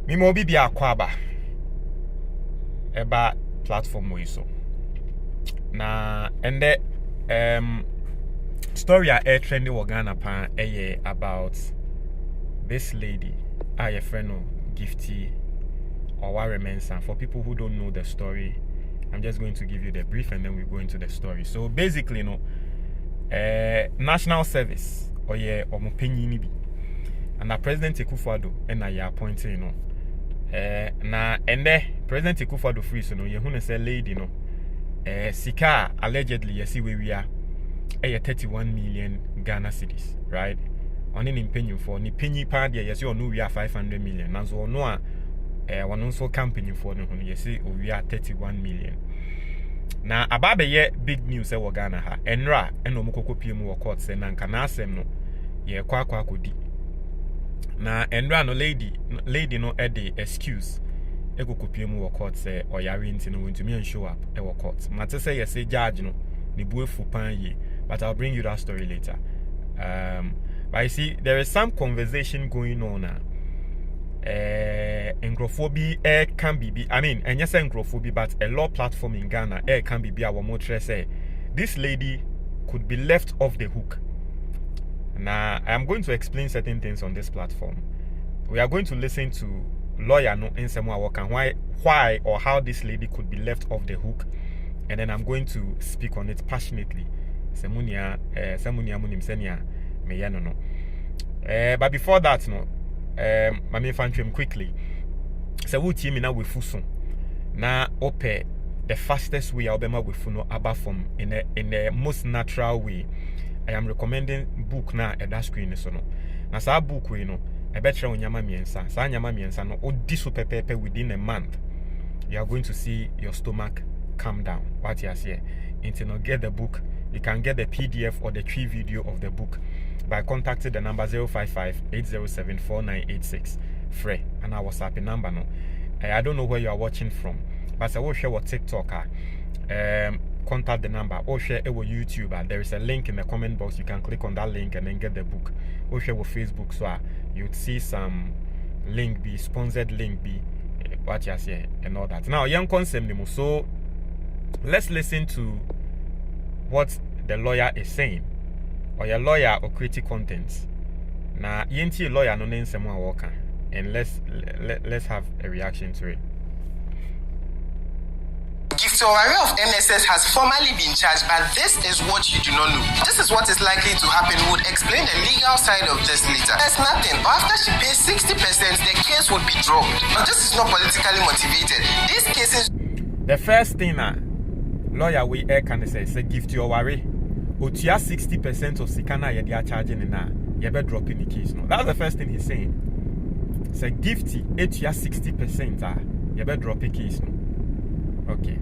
Me mo bi akwaba eba platform we so na ende story a trendy wo Ghana pan about this lady a friend of Gifty Oware Mensa. For people who don't know the story, I'm just going to give you the brief and then we go into the story. So basically, national service or omopenyi bi and the President Akufo-Addo and I appointed na ende President Akufo-Addo free so you who say lady sika allegedly yesi we are 31 million Ghana cedis, right? On in penny for ni penny pa there yes you know we are 500 million na so no one also campaign for no yes we are 31 million. Na ababe ye big news e Ghana ha enra eno mukoko piem wo court say na nka na asem no ye kwa akodi na enra no lady no e dey excuse ekoko piem wo court say oyare nti no want to show up e wo court mate say yes judge no ni buefu pan ye, but I'll bring you that story later. But you see, there is some conversation going on now. Engrophobia can be, I mean, and yes, engrophobia, but a law platform in Ghana, can be our motor say this lady could be left off the hook. Now, I am going to explain certain things on this platform. We are going to listen to lawyer no in some why or how this lady could be left off the hook, and then I'm going to speak on it passionately. Semunia munim senia me no. But before that, my me fan quickly. So we team na we fusun. Na ope the fastest way I'll we funo aba from in the most natural way. I am recommending book na at that screen so no. Na sa book we no e betre onyama miensa. Sa nyama miensa no odi so pepepe within a month. You are going to see your stomach calm down. What you say? Until you get the book, you can get the PDF or the tree video of the book by contacting the number 055-807-4986 free and our WhatsApp number no. I don't know where you are watching from, but I will share what TikTok contact the number or share it with YouTube. There is a link in the comment box. You can click on that link and then get the book. Or share with Facebook, so you'd see some link be sponsored link be what you say and all that. Now, young concept so let's listen to what the lawyer is saying, or your lawyer or creative contents. Now, yenti lawyer no name someone worker, and let's have a reaction to it. Gifty Oware of MSS has formally been charged, but this is what you do not know. This is what is likely to happen. We would explain the legal side of this later. There's nothing. After she pays 60%, the case would be dropped. But this is not politically motivated. These cases. The first thing lawyer we can say Gifty Oware otua 60% of sikana ye dia charging na ye be dropping the case no. That's the first thing he's saying. Say Gifty otua 60% ye be dropping case no. Okay.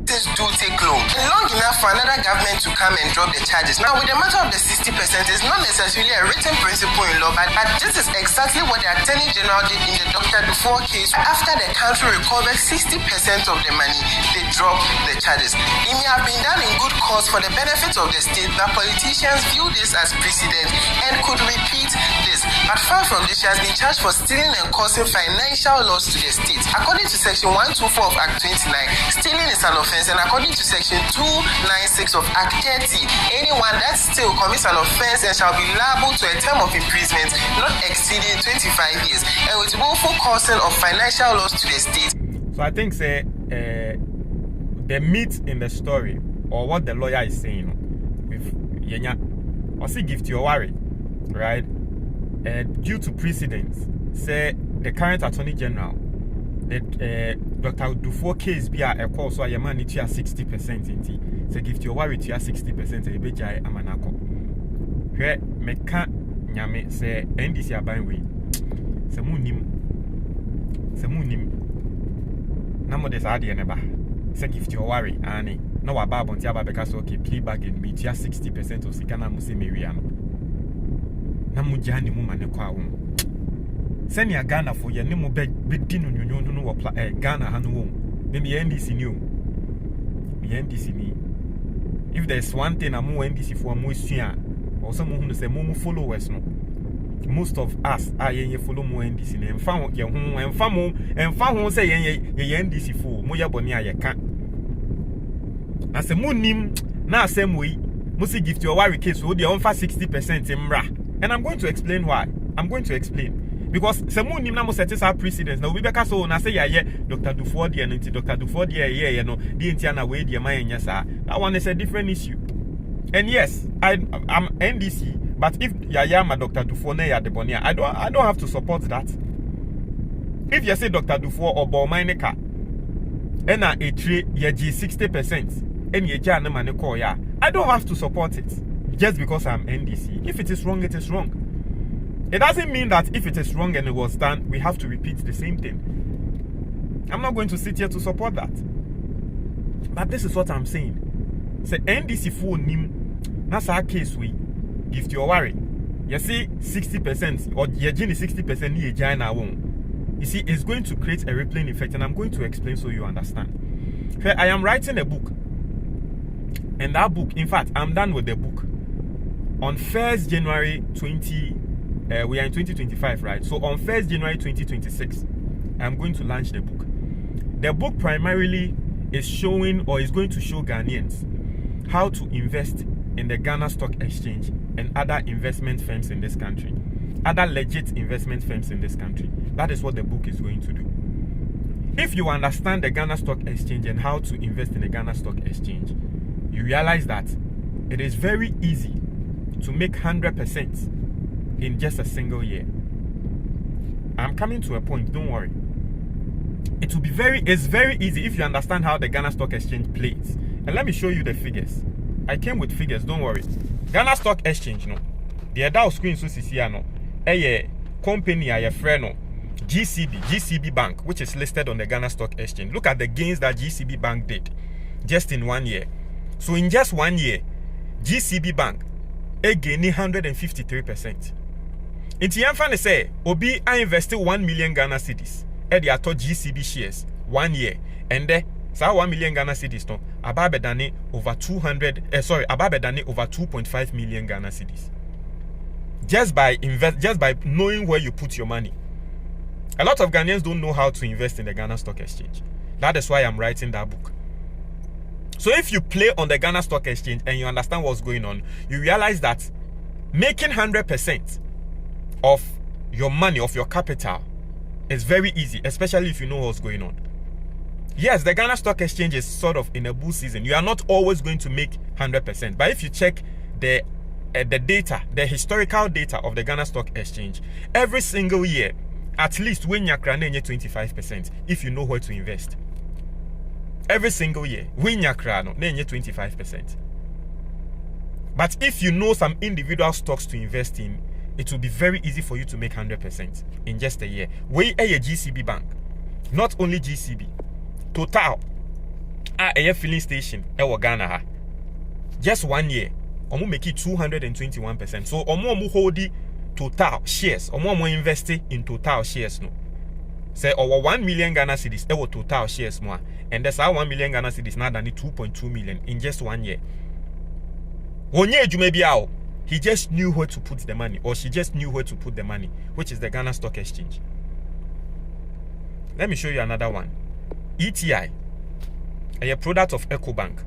This do take long enough for another government to come and drop the charges. Now, with the matter of the 60%, it's not necessarily a written principle in law, but this is exactly what the Attorney General did in the Dr. Dufour case. After the country recovered 60% of the money, they dropped the charges. It may have been done in good cause for the benefit of the state, but politicians view this as precedent and could repeat this. But far from this, she has been charged for stealing and causing financial loss to the state. According to Section 124 of Act 29, stealing is an offense, and according to Section 296 of Act 30, anyone that still commits an offense and shall be liable to a term of imprisonment not exceeding 25 years, and with willful causing of financial loss to the state. So I think the meat in the story, or what the lawyer is saying, with Yenya, or see Gifty Oware, right? Due to precedents, say the current Attorney General, Dr. Dufour case be a call so a man need to 60% in say Gifty Oware to 60% e beja amanako. Hwe meka nyame say NDC aban we. Se munim na mo desa ade ne ba. Say Gifty Oware ani na wa ba bonti aba beka so okay plea bargain be to 60% of sikana mo se mewia no. Na mo jani mo mane kwa wo. Send Ghana for your name be dino no Ghana hanu maybe NDC new. NDC ni. If there's one thing I'm NDC for more or someone who say more followers no. most of us are yen follow mo NDC and found your home and famo say yen NDC for moya bonia ye can. As a moon nim na same way, Musi Gifty Oware case will be on for 60% imra. And I'm going to explain why. I'm going to explain. Because some moon nim na mo set our precedence. Now we be so na say yeah Dr. Dufour the and Dr. Dufour the yeah no the Indiana way the my nyasa. That one is a different issue. And yes, I'm NDC. But if Yaya ma Dr. Dufour ya de bonia, I don't have to support that. If you say Dr. Dufour or Baumaineka, and a tree ye 60%, and ye jana maneko ya, I don't have to support it just because I'm NDC. If it is wrong, it is wrong. It doesn't mean that if it is wrong and it was done, we have to repeat the same thing. I'm not going to sit here to support that. But this is what I'm saying. Say NDC for nim, that's our case we. Gifty Oware, you see 60% or you're 60% near China won't. You see, it's going to create a rippling effect, and I'm going to explain so you understand. I am writing a book, and that book, in fact, I'm done with the book. On 1st January we are in 2025, right? So on 1st January 2026, I'm going to launch the book. The book primarily is showing or is going to show Ghanaians how to invest in the Ghana Stock Exchange and other investment firms in this country. Other legit investment firms in this country. That is what the book is going to do. If you understand the Ghana Stock Exchange and how to invest in the Ghana Stock Exchange, you realize that it is very easy to make 100% in just a single year. I'm coming to a point, don't worry. It's very easy if you understand how the Ghana Stock Exchange plays. And let me show you the figures. I came with figures, don't worry. Ghana Stock Exchange, no. The adult screen so CCA no. A company, a friend no. GCB Bank, which is listed on the Ghana Stock Exchange. Look at the gains that GCB Bank did just in 1 year. So in just 1 year, GCB Bank gained 153%. In Tianfane say, Obi I invested 1 million Ghana cedis. They are taught GCB shares 1 year, and there. So 1 million Ghana cedis no ababe dane over 2.5 million Ghana cedis. Just by knowing where you put your money. A lot of Ghanaians don't know how to invest in the Ghana Stock Exchange. That is why I'm writing that book. So if you play on the Ghana Stock Exchange and you understand what's going on, you realize that making 100% of your money, of your capital, is very easy, especially if you know what's going on. Yes, the Ghana Stock Exchange is sort of in a bull season. You are not always going to make 100%. But if you check the data, the historical data of the Ghana Stock Exchange, every single year, at least when you're 25%, if you know where to invest. Every single year, when you're 25%. But if you know some individual stocks to invest in, it will be very easy for you to make 100% in just a year. We are a GCB Bank, not only GCB. Total a filling station ewo Ghana ha. Just 1 year omo make it 221%. So omo hold total shares, omo invest in total shares no. Say over 1 million Ghana cedis ewo total shares more, and that's how 1 million Ghana cedis now than 2.2 million in just 1 year. Onye Jumebiao, he just knew where to put the money, or she just knew where to put the money, which is the Ghana Stock Exchange. Let me show you another one. ETI, a product of EcoBank.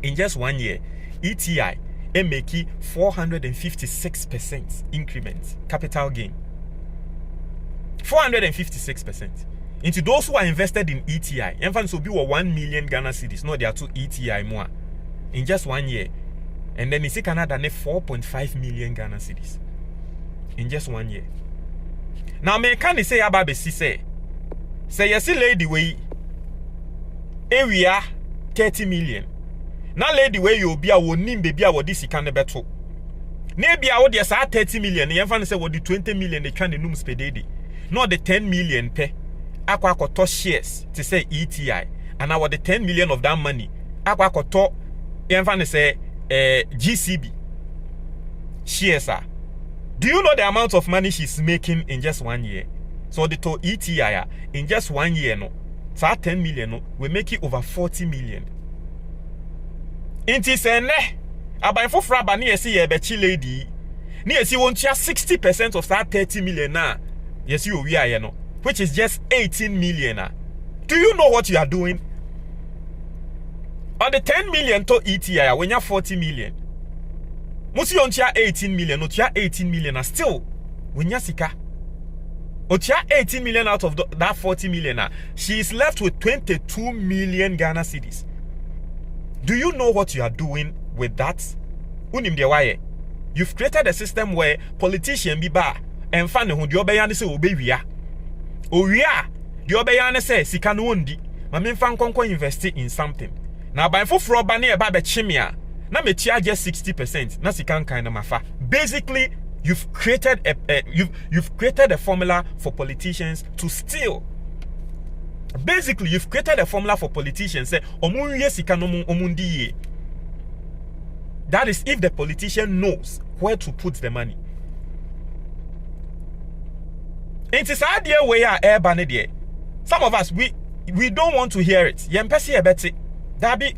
In just 1 year, ETI make 456% increment capital gain. 456%. Into those who are invested in ETI, infants will be 1 million Ghana cedis. No, they are two ETI more in just 1 year, and then you see Canada 4.5 million Ghana cedis in just 1 year. Now, me can say about say you see lady way area 30 million. Now lady way you be a wonim baby a wodi sika ne beto. Na bia wo de sa 30 million, e fan say wodi 20 million they try the num spedede. No the 10 million pe akwa akoto shares to say ETI, and now the 10 million of that money akwa akoto e fan say GCB shares are. Do you know the amount of money she's making in just 1 year? So the to ETI in just 1 year no, so 10 million no, we make it over 40 million. Inti se ne aban fofra ba na yesi ye be chi lady Yes, you want 60% of that 30 million now. Yes, we are, which is just 18 million. Do you know what you are doing? On the 10 million to ETI, when you have 40 million. Musi on 18 million, no 18 million, still when you sika. Otia 18 million out of that 40 million, she is left with 22 million Ghana cedis. Do you know what you are doing with that? Unim de waye. You've created a system where politicians be bar and fan who the obeyan say obewia. Owia, the obeyan say sika no undi. Mamin fan konko invest in something. Now by for fraud ne eba be chimia. Na me charge 60%. Na sika kind of mafa. Basically, you've created you've created a formula for politicians to steal. Basically, you've created a formula for politicians say omunye sika no omundi. That is if the politician knows where to put the money. It is idea where air baned. Some of us we don't want to hear it. Yempesi ebeti. Dabi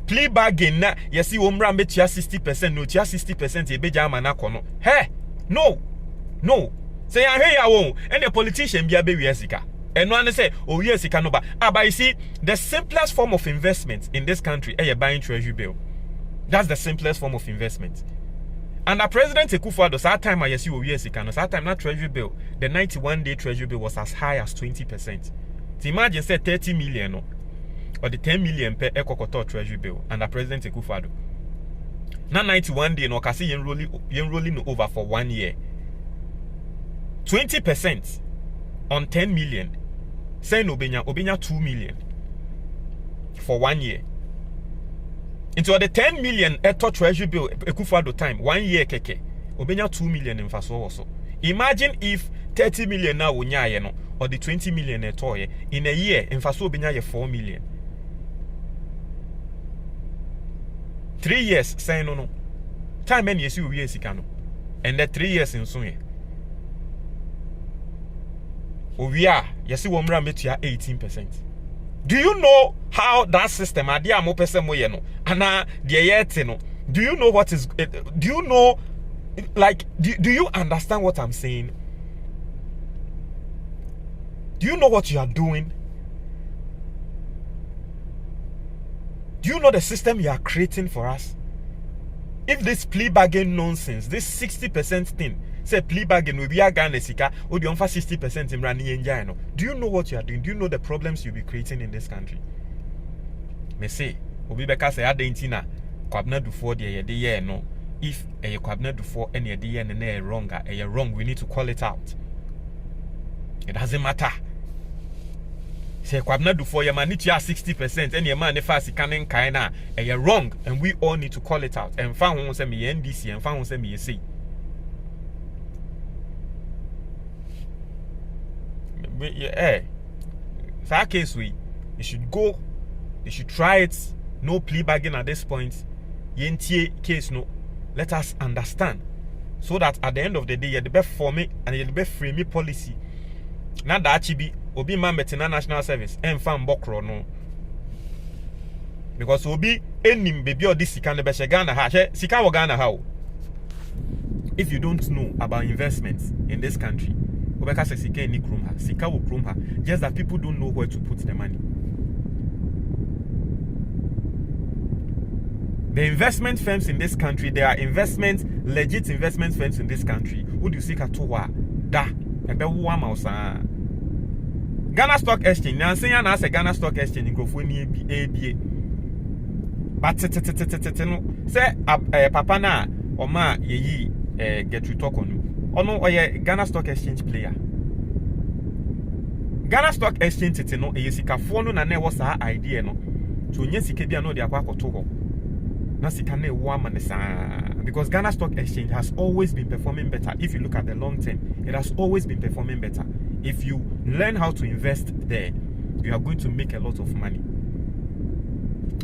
plea bargain na yesi omra metia 60% no tia 60% ebeja amana kono. Hey, no. Say ya hey ya won and the politician bia be wiesika. And one say oh yes sika no ba. But you see the simplest form of investment in this country is buying treasury bill. That's the simplest form of investment. And the President Akufo-Addo that time I see oh yes sika no that time that treasury bill the 91-day treasury bill was as high as 20%. So imagine say 30 million no or the 10 million per ekokoto treasury bill and the President Akufo-Addo. Now 91 day no kasi enrolling over for 1 year. 20% on 10 million. Say no obenya 2 million for 1 year. Into the 10 million eto treasury bill Akufo-Addo time 1 year keke obenya 2 million in faso also. Imagine if 30 million now wonya no or the 20 million eto in a year in faso obenya 4 million. 3 years say no. Time many years you sika no. And the 3 years in so Ovia, yes, you won't 18%. Do you know how that system adia mo pese mo ye no? Ana de yete no. Do you know what is do you know like do you understand what I'm saying? Do you know what you are doing? Do you know the system you are creating for us? If this plea bargain nonsense, this 60% thing, say plea bargain will be a Ghana sika, or the 60% in Rani Enjano. Do you know what you are doing? Do you know the problems you'll be creating in this country? Me say, Obi Beka say Adentina, Kwabna do for the year no. If a Kwabna do for any idea and a wrong, we need to call it out. It doesn't matter. Say Kwabna do for your man need 60% and your man if I coming kinda you're wrong and we all need to call it out. And found one say me NDC and found one say me say. Yeah, so case we should go, they should try it. No plea bargain at this point. Yentie case no. Let us understand so that at the end of the day you're the best for me and you're the best free me policy. Not that chibi obi man betina national service and fan bokro no. Because obi enim baby or this sika be Ghana ha sika wo Ghana ha. If you don't know about investments in this country, obeka say sika ni krom ha, sika wo krom ha, just that people don't know where to put the money. The investment firms in this country, there are legit investment firms in this country. Who do you seek at da ebe wo amausa Ghana Stock Exchange na say na say Ghana Stock Exchange nkrofo ni ebie but no say papa na o ma yeyi get to talk on ono oye Ghana Stock Exchange player. Ghana Stock Exchange no eyesikafo no na na wo sa idea no to onye sika bia no de akwa akoto ho na sika na ewo amanesa because Ghana Stock Exchange has always been performing better. If you look at the long term, it has always been performing better. If you learn how to invest there, you are going to make a lot of money.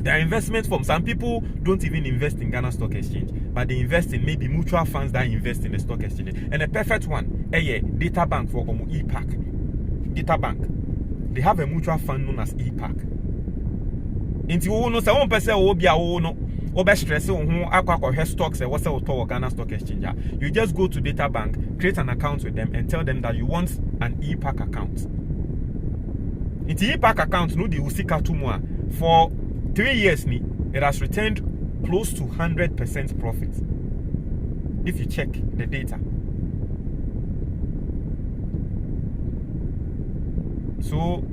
There are investment firms. Some people don't even invest in Ghana Stock Exchange, but they invest in maybe mutual funds that invest in the stock exchange. And a perfect one, Data Bank for EPAC. Data Bank. They have a mutual fund known as EPAC. Inti wo no se won pese wo bia wo no over stress on stocks and what's our Ghana Stock Exchange. You just go to Data Bank, create an account with them, and tell them that you want an e-pack account. It's e-pack account, no, the Usika Tumwa. For 3 years, it has returned close to 100% profit. If you check the data. So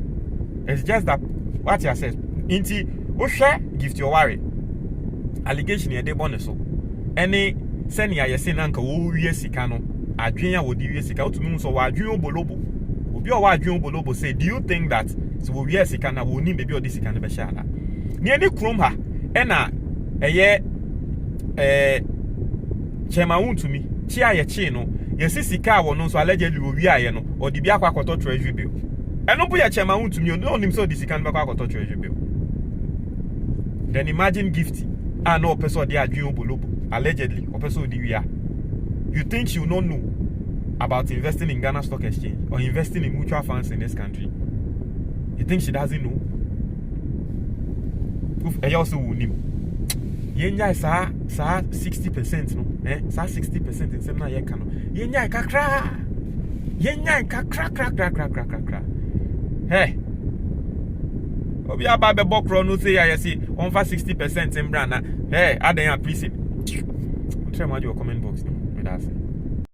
it's just that what you said. Inti Osha Gifty Oware allegation here de bonus so. Any senior yesi nanka wo wie sika no adwen a wodi wie sika otumi so wa adwen obolobo. Obi o wa adwen obolobo say, do you think that so wo wie sika na wo ni baby odi sika no be sha ala. Ni ani krom ha e na eye chema wuntumi chi aye chi no yesi sika wo no so allegedly wo wie aye no odi bi akwa akoto treasury bill. Eno bu ya chema wuntumi no nim so odi sika no be akwa akoto treasury bill. Then imagine Gifty. No person they are doing bolobo. Allegedly, or person we are. You think you don't know about investing in Ghana Stock Exchange or investing in mutual funds in this country? You think she doesn't know? I also will know. Yenya is 60% no. 60% in semna yeka no. Yenya kakra. Yenya kakra. Hey. Obi aba be bokro no say ya see on for 60% in brana. Hey, adan ya prison. Try my comment box no. Me that say.